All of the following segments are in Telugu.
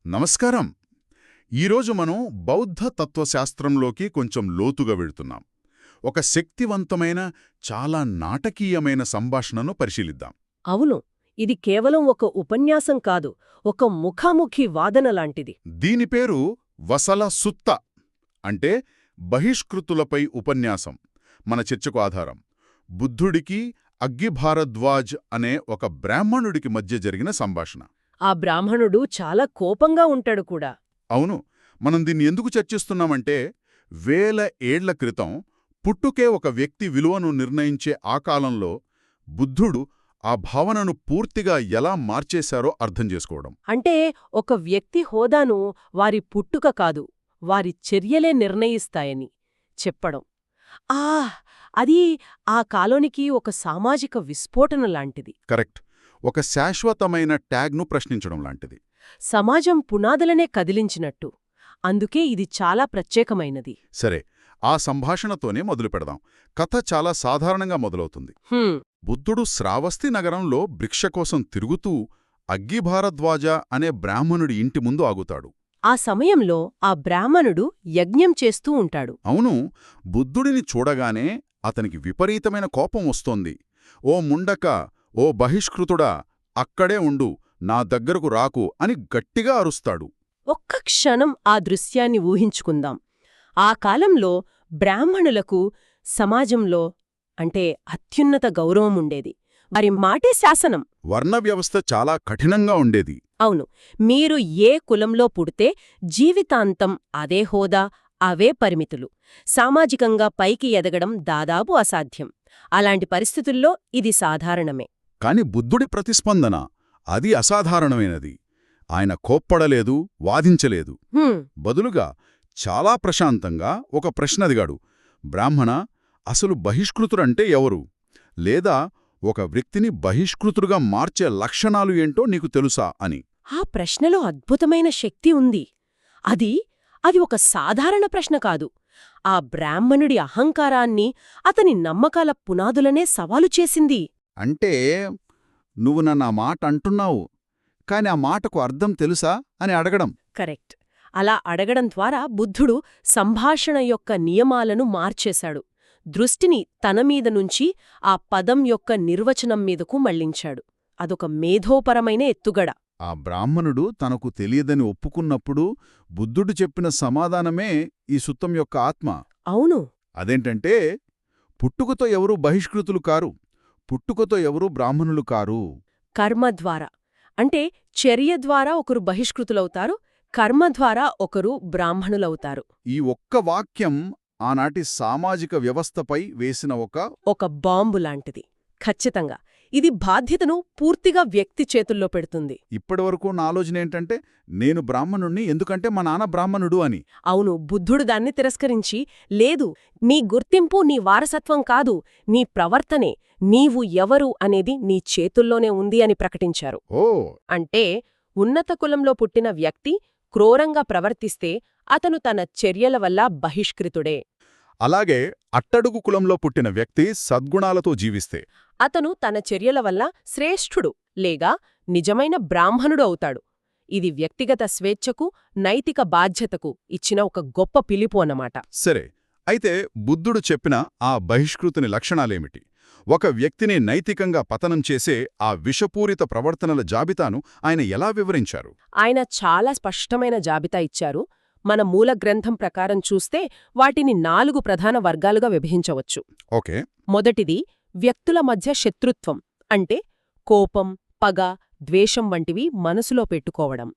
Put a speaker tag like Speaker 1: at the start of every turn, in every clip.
Speaker 1: నమస్కారం. ఈరోజు మనం బౌద్ధ తత్వశాస్త్రంలోకి కొంచెం లోతుగా వెళుతున్నాం. ఒక శక్తివంతమైన, చాలా నాటకీయమైన సంభాషణను పరిశీలిద్దాం.
Speaker 2: అవును, ఇది కేవలం ఒక ఉపన్యాసం కాదు, ఒక ముఖాముఖి వాదన లాంటిది.
Speaker 1: దీని పేరు వసల సుత్త, అంటే బహిష్కృతులపై ఉపన్యాసం. మన చర్చకు ఆధారం బుద్ధుడికి అగ్గిభారద్వాజ్ అనే ఒక బ్రాహ్మణుడికి మధ్య జరిగిన సంభాషణ.
Speaker 2: ఆ బ్రాహ్మణుడు చాలా కోపంగా ఉంటాడు కూడా.
Speaker 1: అవును, మనం దీన్ని ఎందుకు చర్చిస్తున్నామంటే, వేల ఏళ్ల క్రితం పుట్టుకే ఒక వ్యక్తి విలువను నిర్ణయించే ఆ కాలంలో బుద్ధుడు ఆ భావనను పూర్తిగా ఎలా మార్చేశారో అర్థం చేసుకోవడం.
Speaker 2: అంటే ఒక వ్యక్తి హోదాను వారి పుట్టుక కాదు, వారి చర్యలే నిర్ణయిస్తాయని చెప్పడం. అది ఆ కాలోనికి ఒక సామాజిక విస్ఫోటన లాంటిది.
Speaker 1: కరెక్ట్. ఒక శాశ్వతమైన ట్యాగ్ను ప్రశ్నించడం లాంటిది.
Speaker 2: సమాజం పునాదులనే కదిలించినట్టు. అందుకే ఇది చాలా ప్రత్యేకమైనది.
Speaker 1: సరే, ఆ సంభాషణతోనే మొదలుపెడదాం. కథ చాలా సాధారణంగా మొదలవుతుంది. బుద్ధుడు శ్రావస్తి నగరంలో భిక్ష కోసం తిరుగుతూ అగ్గిభారద్వాజ అనే బ్రాహ్మణుడి ఇంటి ముందు ఆగుతాడు.
Speaker 2: ఆ సమయంలో ఆ బ్రాహ్మణుడు యజ్ఞం చేస్తూ ఉంటాడు.
Speaker 1: అవును, బుద్ధుడిని చూడగానే అతనికి విపరీతమైన కోపం వస్తోంది. ఓ ముండక, ఓ బహిష్కృతుడా, అక్కడే ఉండు, నా దగ్గరకు రాకు అని గట్టిగా అరుస్తాడు.
Speaker 2: ఒక్క క్షణం ఆ దృశ్యాన్ని ఊహించుకుందాం. ఆ కాలంలో బ్రాహ్మణులకు సమాజంలో అంటే అత్యున్నత గౌరవం ఉండేది. వారి మాటే శాసనం.
Speaker 1: వర్ణ వ్యవస్థ చాలా కఠినంగా ఉండేది.
Speaker 2: అవును, మీరు ఏ కులంలో పుడితే జీవితాంతం అదే హోదా, అవే పరిమితులు. సామాజికంగా పైకి ఎదగడం దాదాపు అసాధ్యం. అలాంటి పరిస్థితుల్లో ఇది సాధారణమే.
Speaker 1: కాని బుద్ధుడి ప్రతిస్పందన అది అసాధారణమైనది. ఆయన కోప్పడలేదు, వాదించలేదు. బదులుగా చాలా ప్రశాంతంగా ఒక ప్రశ్న అడిగాడు. బ్రాహ్మణ, అసలు బహిష్కృతుడంటే ఎవరు? లేదా ఒక వ్యక్తిని బహిష్కృతుడుగా మార్చే లక్షణాలు ఏంటో నీకు తెలుసా అని.
Speaker 2: ఆ ప్రశ్నలో అద్భుతమైన శక్తి ఉంది. అది ఒక సాధారణ ప్రశ్న కాదు. ఆ బ్రాహ్మణుడి అహంకారాన్ని, అతని నమ్మకాల పునాదులనే సవాలు చేసింది.
Speaker 1: అంటే, నువ్వు నన్ను ఆ మాట అంటున్నావు, కాని ఆ మాటకు అర్థం తెలుసా అని అడగడం.
Speaker 2: కరెక్ట్. అలా అడగడం ద్వారా బుద్ధుడు సంభాషణ యొక్క నియమాలను మార్చేశాడు. దృష్టిని తనమీద నుంచి ఆ పదం యొక్క నిర్వచనం మీదకు మళ్లించాడు. అదొక మేధోపరమైన ఎత్తుగడ.
Speaker 1: ఆ బ్రాహ్మణుడు తనకు తెలియదని ఒప్పుకున్నప్పుడు బుద్ధుడు చెప్పిన సమాధానమే ఈ సుత్తం యొక్క ఆత్మ.
Speaker 2: అవును.
Speaker 1: అదేంటంటే, పుట్టుకతో ఎవరూ బహిష్కృతులు కారు, పుట్టుకతో ఎవరూ బ్రాహ్మణులు కారు.
Speaker 2: కర్మ ద్వారా, అంటే చర్య ద్వారా ఒకరు బహిష్కృతులవుతారు, కర్మ ద్వారా ఒకరు బ్రాహ్మణులవుతారు.
Speaker 1: ఈ ఒక్క వాక్యం ఆనాటి సామాజిక వ్యవస్థపై వేసిన
Speaker 2: ఒక బాంబు లాంటిది. ఖచ్చితంగా ఇది బాధ్యతను పూర్తిగా వ్యక్తి చేతుల్లో పెడుతుంది.
Speaker 1: ఇప్పటివరకు నా ఆలోచన ఏంటంటే, నేను బ్రాహ్మణుణ్ణి ఎందుకంటే మా నాన్న బ్రాహ్మణుడు అని.
Speaker 2: అవును, బుద్ధుడు దాన్ని తిరస్కరించి, లేదు, నీ గుర్తింపు నీ వారసత్వం కాదు, నీ ప్రవర్తనే, నీవు ఎవరు అనేది నీ చేతుల్లోనే ఉంది అని ప్రకటించారు. అంటే ఉన్నత కులంలో పుట్టిన వ్యక్తి క్రూరంగా ప్రవర్తిస్తే అతను తన చర్యల వల్ల బహిష్కృతుడే.
Speaker 1: అలాగే అట్టడుగు కులంలో పుట్టిన వ్యక్తి సద్గుణాలతో జీవిస్తే
Speaker 2: అతను తన చర్యల వల్ల శ్రేష్ఠుడు లేగా నిజమైన బ్రాహ్మణుడు అవుతాడు. ఇది వ్యక్తిగత స్వేచ్ఛకు, నైతిక బాధ్యతకు ఇచ్చిన ఒక గొప్ప పిలుపు అన్నమాట.
Speaker 1: సరే, అయితే బుద్ధుడు చెప్పిన ఆ బహిష్కృతుని లక్షణాలేమిటి? ఒక వ్యక్తిని నైతికంగా పతనం చేసే ఆ విషపూరిత ప్రవర్తనల జాబితాను ఆయన ఎలా వివరించారు?
Speaker 2: ఆయన చాలా స్పష్టమైన జాబితా ఇచ్చారు. మన మూల గ్రంథం ప్రకారం చూస్తే వాటిని 4 ప్రధాన వర్గాలుగా విభజించవచ్చు.
Speaker 1: ఓకే.
Speaker 2: మొదటిది వ్యక్తుల మధ్య శత్రుత్వం, అంటే కోపం, పగ, ద్వేషం వంటివి మనసులో పెట్టుకోవడం.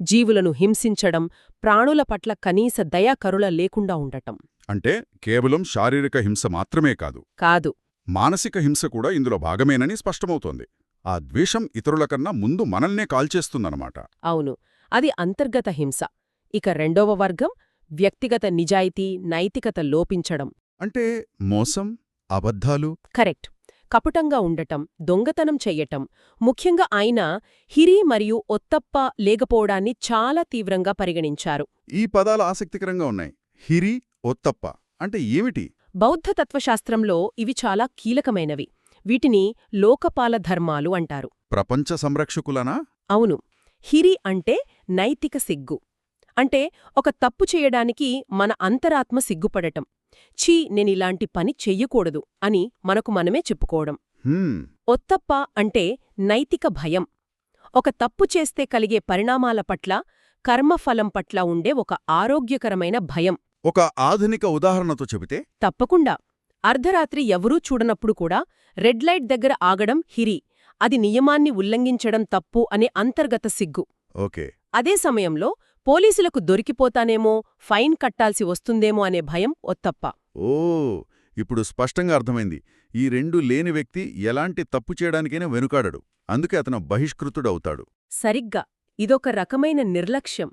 Speaker 2: జీవులను హింసించడం, ప్రాణుల పట్ల కనీస దయాకరుణ లేకుండా ఉండటం.
Speaker 1: అంటే కేవలం శారీరక హింస మాత్రమే కాదు, మానసిక హింస కూడా ఇందులో భాగమేనని స్పష్టమవుతోంది. ఆ ద్వేషం ఇతరులకన్నా ముందు మనల్నే కాల్చేస్తుందన్నమాట.
Speaker 2: అవును, అది అంతర్గత హింస. ఇక రెండవ వర్గం వ్యక్తిగత నిజాయితీ, నైతికత లోపించడం.
Speaker 1: అంటే మోసం, అబద్ధాలు.
Speaker 2: కరెక్ట్. కపటంగా ఉండటం, దొంగతనం చెయ్యటం. ముఖ్యంగా ఆయన హిరి మరియు ఒత్తప్ప లేకపోవడాన్ని చాలా తీవ్రంగా పరిగణించారు.
Speaker 1: ఈ పదాలు ఆసక్తికరంగా ఉన్నాయి. హిరి, ఒత్తప్ప అంటే ఏమిటి?
Speaker 2: బౌద్ధ తత్వశాస్త్రంలో ఇవి చాలా కీలకమైనవి. వీటిని లోకపాల ధర్మాలు అంటారు.
Speaker 1: ప్రపంచ సంరక్షకులనా?
Speaker 2: అవును. హిరి అంటే నైతిక సిగ్గు. అంటే ఒక తప్పు చేయడానికి మన అంతరాత్మ సిగ్గుపడటం. ఛీ నేనిలాంటి పని చెయ్యకూడదు అని మనకు మనమే చెప్పుకోవడం. ఒత్తప్ప అంటే నైతిక భయం. ఒక తప్పు చేస్తే కలిగే పరిణామాల పట్ల, కర్మఫలం పట్ల ఉండే ఒక ఆరోగ్యకరమైన భయం.
Speaker 1: ఒక ఆధునిక ఉదాహరణతో చెబితే?
Speaker 2: తప్పకుండా. అర్ధరాత్రి ఎవరూ చూడనప్పుడు కూడా రెడ్ లైట్ దగ్గర ఆగడం హిరి, అది నియమాన్ని ఉల్లంఘించడం తప్పు అనే అంతర్గత సిగ్గు.
Speaker 1: ఓకే.
Speaker 2: అదే సమయంలో పోలీసులకు దొరికిపోతానేమో, ఫైన్ కట్టాల్సి వస్తుందేమో అనే భయం ఒత్తప్ప.
Speaker 1: ఓ, ఇప్పుడు స్పష్టంగా అర్థమైంది. ఈ రెండు లేని వ్యక్తి ఎలాంటి తప్పు చేయడానికైనా వెనుకాడడు. అందుకే అతను బహిష్కృతుడవుతాడు.
Speaker 2: సరిగ్గా. ఇదొక రకమైన నిర్లక్ష్యం.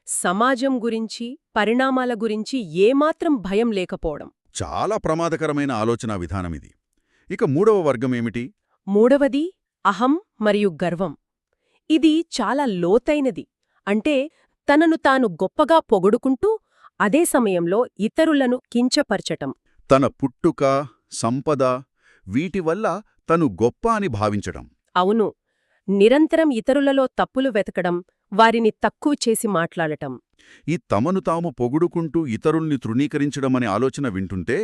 Speaker 2: సమాజం గురించి, పరిణామాల గురించి ఏమాత్రం భయం లేకపోవడం.
Speaker 1: చాలా ప్రమాదకరమైన ఆలోచనా విధానమిది. ఇక మూడవ వర్గమేమిటి?
Speaker 2: మూడవది అహం మరియు గర్వం. ఇది చాలా లోతైనది. అంటే తనను తాను గొప్పగా పొగుడుకుంటూ, అదే సమయంలో ఇతరులను కించపరచటం.
Speaker 1: తన పుట్టుక, సంపద, వీటివల్ల తను గొప్ప అని భావించటం.
Speaker 2: అవును. నిరంతరం ఇతరులలో తప్పులు వెతకడం, వారిని తక్కువ చేసి మాట్లాడటం.
Speaker 1: ఈ తమను తాము పొగుడుకుంటూ ఇతరుల్ని తృణీకరించడమనే ఆలోచన వింటుంటే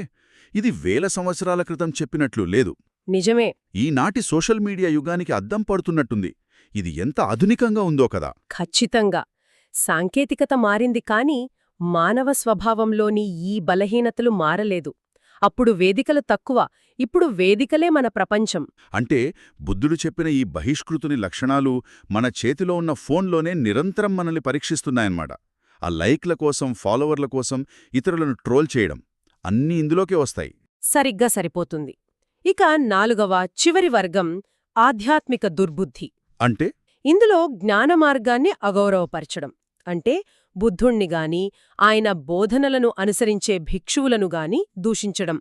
Speaker 1: ఇది వేల సంవత్సరాల క్రితం చెప్పినట్లు లేదు.
Speaker 2: నిజమే.
Speaker 1: ఈనాటి సోషల్ మీడియా యుగానికి అద్దం పడుతున్నట్టుంది. ఇది ఎంత ఆధునికంగా ఉందో కదా.
Speaker 2: ఖచ్చితంగా. సాంకేతికత మారింది కాని మానవ స్వభావంలోని ఈ బలహీనతలు మారలేదు. అప్పుడు వేదికలు తక్కువ, ఇప్పుడు వేదికలే మన ప్రపంచం.
Speaker 1: అంటే బుద్ధుడు చెప్పిన ఈ బహిష్కృతుని లక్షణాలు మన చేతిలో ఉన్న ఫోన్లోనే నిరంతరం మనల్ని పరీక్షిస్తున్నాయన్నమాట. ఆ లైక్ల కోసం, ఫాలోవర్ల కోసం ఇతరులను ట్రోల్ చేయడం అన్నీ ఇందులోకే వస్తాయి.
Speaker 2: సరిగ్గా సరిపోతుంది. ఇక నాలుగవ, చివరి వర్గం ఆధ్యాత్మిక దుర్బుద్ధి.
Speaker 1: అంటే
Speaker 2: ఇందులో జ్ఞానమార్గాన్ని అగౌరవపరచడం. అంటే బుద్ధుణ్ణి గాని, ఆయన బోధనలను అనుసరించే భిక్షువులను గాని దూషించడం.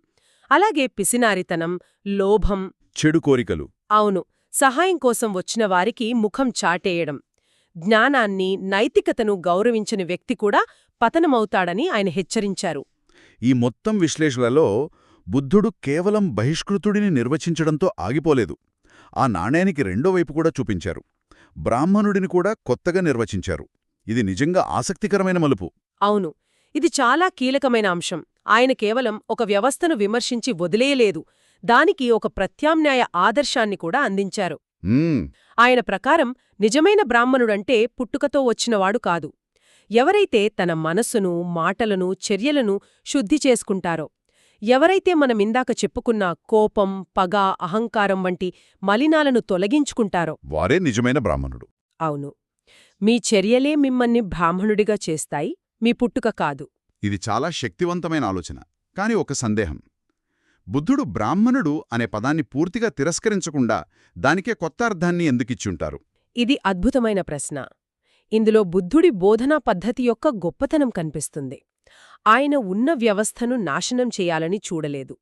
Speaker 2: అలాగే పిసినారితనం, లోభం,
Speaker 1: చెడు కోరికలు.
Speaker 2: అవును, సహాయం కోసం వచ్చిన వారికి ముఖం చాటేయడం. జ్ఞానాన్ని, నైతికతను గౌరవించని వ్యక్తి కూడా పతనమవుతాడని ఆయన హెచ్చరించారు.
Speaker 1: ఈ మొత్తం విశ్లేషణలో బుద్ధుడు కేవలం బహిష్కృతుడిని నిర్వచించడంతో ఆగిపోలేదు. ఆ నాణేనికి రెండో వైపు కూడా చూపించారు. బ్రాహ్మణుడిని కూడా కొత్తగా నిర్వచించారు. ఇది నిజంగా ఆసక్తికరమైన మలుపు.
Speaker 2: అవును, ఇది చాలా కీలకమైన అంశం. ఆయన కేవలం ఒక వ్యవస్థను విమర్శించి వదిలేయలేదు, దానికి ఒక ప్రత్యామ్నాయ ఆదర్శాన్ని కూడా అందించారు. ఆయన ప్రకారం నిజమైన బ్రాహ్మణుడంటే పుట్టుకతో వచ్చినవాడు కాదు. ఎవరైతే తన మనస్సును, మాటలను, చర్యలను శుద్ధి చేసుకుంటారో, ఎవరైతే మనమిందాక చెప్పుకున్న కోపం, పగ, అహంకారం వంటి మలినాలను తొలగించుకుంటారో
Speaker 1: వారే నిజమైన బ్రాహ్మణుడు.
Speaker 2: అవును, మీ చర్యలే మిమ్మల్ని బ్రాహ్మణుడిగా చేస్తాయి, మీ పుట్టుక కాదు.
Speaker 1: ఇది చాలా శక్తివంతమైన ఆలోచన. కాని ఒక సందేహం. బుద్ధుడు బ్రాహ్మణుడు అనే పదాన్ని పూర్తిగా తిరస్కరించకుండా దానికే కొత్త అర్థాన్ని ఎందుకిచ్చుంటారు?
Speaker 2: ఇది అద్భుతమైన ప్రశ్న. ఇందులో బుద్ధుడి బోధనా పద్ధతి యొక్క గొప్పతనం కనిపిస్తుంది. ఆయన ఉన్న వ్యవస్థను నాశనం చేయాలని చూడలేదు,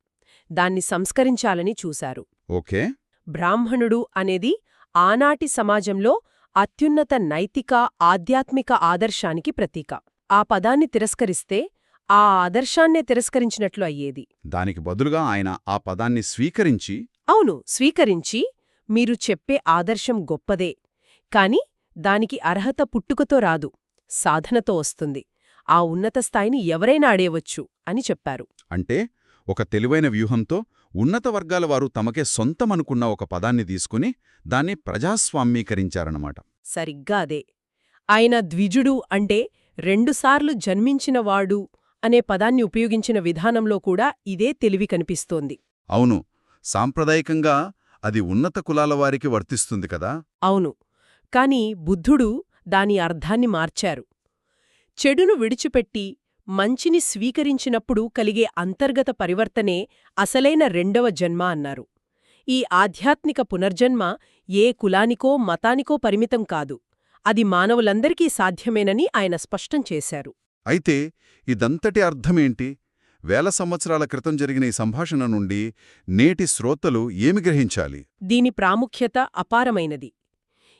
Speaker 2: దాన్ని సంస్కరించాలని చూశారు.
Speaker 1: ఓకే.
Speaker 2: బ్రాహ్మణుడు అనేది ఆనాటి సమాజంలో అత్యున్నత నైతిక, ఆధ్యాత్మిక ఆదర్శానికి ప్రతీక. ఆ పదాన్ని తిరస్కరిస్తే ఆ ఆదర్శాన్నే తిరస్కరించినట్లు అయ్యేది.
Speaker 1: దానికి బదులుగా ఆయన ఆ పదాన్ని స్వీకరించి
Speaker 2: అవును, స్వీకరించి మీరు చెప్పే ఆదర్శం గొప్పదే, కాని దానికి అర్హత పుట్టుకతో రాదు, సాధనతో వస్తుంది. ఆ ఉన్నత స్థాయిని ఎవరైనా అడేయవచ్చు అని చెప్పారు.
Speaker 1: అంటే ఒక తెలివైన వ్యూహంతో ఉన్నత వర్గాల వారు తమకే సొంతమనుకున్న ఒక పదాన్ని తీసుకుని దాన్ని ప్రజాస్వామ్యీకరించారన్నమాట.
Speaker 2: సరిగ్గా అదే. ఆయన ద్విజుడు అంటే రెండుసార్లు జన్మించినవాడు అనే పదాన్ని ఉపయోగించిన విధానంలో కూడా ఇదే తెలివి కనిపిస్తోంది.
Speaker 1: అవును, సాంప్రదాయికంగా అది ఉన్నత కులాల వారికి వర్తిస్తుంది కదా.
Speaker 2: అవును, కాని బుద్ధుడు దాని అర్థాన్ని మార్చారు. చెడును విడిచిపెట్టి మంచిని స్వీకరించినప్పుడు కలిగే అంతర్గత పరివర్తనే అసలైన రెండవ జన్మ అన్నారు. ఈ ఆధ్యాత్మిక పునర్జన్మ ఏ కులానికో, మతానికో పరిమితం కాదు, అది మానవులందరికీ సాధ్యమేనని ఆయన స్పష్టం చేశారు.
Speaker 1: అయితే ఇదంతటి అర్థమేంటి? వేల సంవత్సరాల క్రితం జరిగిన ఈ సంభాషణ నుండి నేటి శ్రోతలు ఏమి గ్రహించాలి?
Speaker 2: దీని ప్రాముఖ్యత అపారమైనది.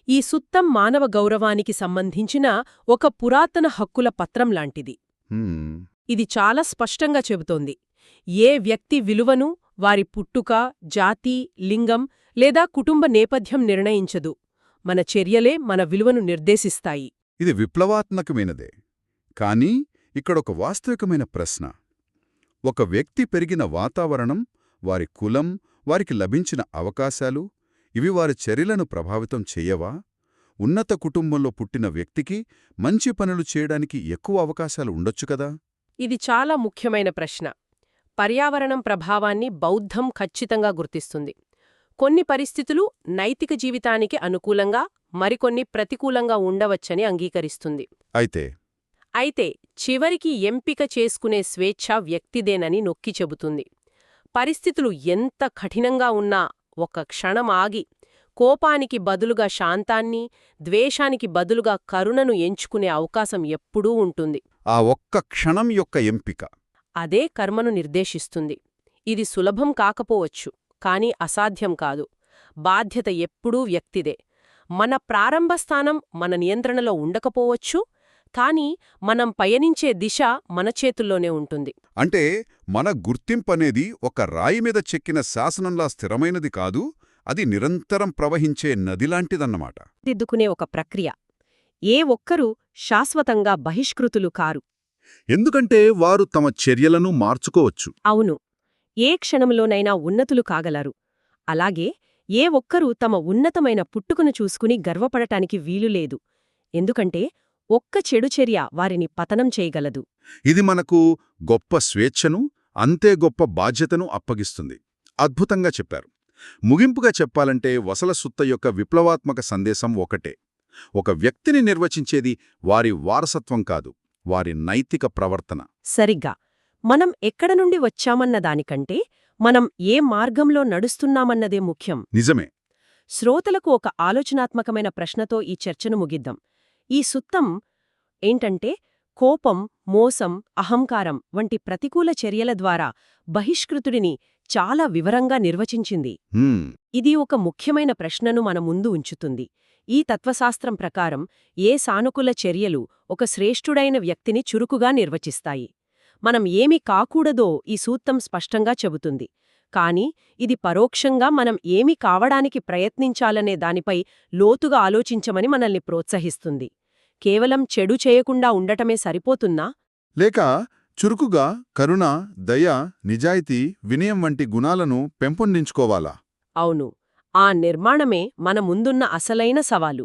Speaker 2: ఈ సుత్తం మానవ గౌరవానికి సంబంధించిన ఒక పురాతన హక్కుల పత్రం లాంటిది. ఇది చాలా స్పష్టంగా చెబుతోంది, ఏ వ్యక్తి విలువను వారి పుట్టుక, జాతి, లింగం లేదా కుటుంబ నేపథ్యం నిర్ణయించదు. మన చర్యలే మన విలువను నిర్దేశిస్తాయి.
Speaker 1: ఇది విప్లవాత్మకమైనదే. కానీ ఇక్కడొక వాస్తవికమైన ప్రశ్న. ఒక వ్యక్తి పెరిగిన వాతావరణం, వారి కులం, వారికి లభించిన అవకాశాలు ఇవి వారి చర్యలను ప్రభావితం చెయ్యవా? ఉన్నత కుటుంబంలో పుట్టిన వ్యక్తికి మంచి పనులు చేయడానికి ఎక్కువ అవకాశాలు ఉండొచ్చు కదా?
Speaker 2: ఇది చాలా ముఖ్యమైన ప్రశ్న. పర్యావరణం ప్రభావాన్ని బౌద్ధం ఖచ్చితంగా గుర్తిస్తుంది. కొన్ని పరిస్థితులు నైతిక జీవితానికి అనుకూలంగా, మరికొన్ని ప్రతికూలంగా ఉండవచ్చని అంగీకరిస్తుంది. అయితే చివరికి ఎంపిక చేసుకునే స్వేచ్ఛ వ్యక్తిదేనని నొక్కి చెబుతుంది. పరిస్థితులు ఎంత కఠినంగా ఉన్నా ఒక క్షణం ఆగి కోపానికి బదులుగా శాంతాన్ని, ద్వేషానికి బదులుగా కరుణను ఎంచుకునే అవకాశం ఎప్పుడూ ఉంటుంది.
Speaker 1: ఆ ఒక్క క్షణం యొక్క ఎంపిక
Speaker 2: అదే కర్మను నిర్దేశిస్తుంది. ఇది సులభం కాకపోవచ్చు, కానీ అసాధ్యం కాదు. బాధ్యత ఎప్పుడూ వ్యక్తిదే. మన ప్రారంభ స్థానం మన నియంత్రణలో ఉండకపోవచ్చు, కానీ మనం పయనించే దిశ మన చేతుల్లోనే ఉంటుంది.
Speaker 1: అంటే మన గుర్తింపనేది ఒక రాయి మీద చెక్కిన శాసనంలా స్థిరమైనది కాదు, అది నిరంతరం ప్రవహించే నదిలాంటిదన్నమాట.
Speaker 2: దిద్దుకునే ఒక ప్రక్రియ. ఏ ఒక్కరూ శాశ్వతంగా బహిష్కృతులు కారు.
Speaker 1: ఎందుకంటే వారు తమ చర్యలను మార్చుకోవచ్చు.
Speaker 2: అవును, ఏ క్షణంలోనైనా ఉన్నతులు కాగలరు. అలాగే ఏ ఒక్కరూ తమ ఉన్నతమైన పుట్టుకను చూసుకుని గర్వపడటానికి వీలులేదు. ఎందుకంటే ఒక్క చెడు చర్య వారిని పతనం చేయగలదు.
Speaker 1: ఇది మనకు గొప్ప స్వేచ్ఛను, అంతే గొప్ప బాధ్యతను అప్పగిస్తుంది. అద్భుతంగా చెప్పారు. ముగింపుగా చెప్పాలంటే వసలసుత్త యొక్క విప్లవాత్మక సందేశం ఒకటే. ఒక వ్యక్తిని నిర్వచించేది వారి వారసత్వం కాదు, వారి నైతిక ప్రవర్తన.
Speaker 2: సరిగ్గా. మనం ఎక్కడ నుండి వచ్చామన్న దానికంటే మనం ఏ మార్గంలో నడుస్తున్నామన్నదే ముఖ్యం.
Speaker 1: నిజమే.
Speaker 2: శ్రోతలకు ఒక ఆలోచనాత్మకమైన ప్రశ్నతో ఈ చర్చను ముగిద్దాం. ఈ సుత్తం ఏంటంటే కోపం, మోసం, అహంకారం వంటి ప్రతికూల చర్యల ద్వారా బహిష్కృతుడిని చాలా వివరంగా నిర్వచించింది. ఇది ఒక ముఖ్యమైన ప్రశ్నను మన ముందు ఉంచుతుంది. ఈ తత్వశాస్త్రం ప్రకారం ఏ సానుకూల చర్యలు ఒక శ్రేష్ఠుడైన వ్యక్తిని చురుకుగా నిర్వచిస్తాయి? మనం ఏమి కాకూడదో ఈ సూత్రం స్పష్టంగా చెబుతుంది. కాని ఇది పరోక్షంగా మనం ఏమి కావడానికి ప్రయత్నించాలనే దానిపై లోతుగా ఆలోచించమని మనల్ని ప్రోత్సహిస్తుంది. కేవలం చెడు చేయకుండా ఉండటమే సరిపోతున్నా?
Speaker 1: లేక చురుకుగా కరుణ, దయ, నిజాయితీ, వినయం వంటి గుణాలను పెంపొందించుకోవాలా?
Speaker 2: అవును, ఆ నిర్మాణమే మన ముందున్న అసలైన సవాలు.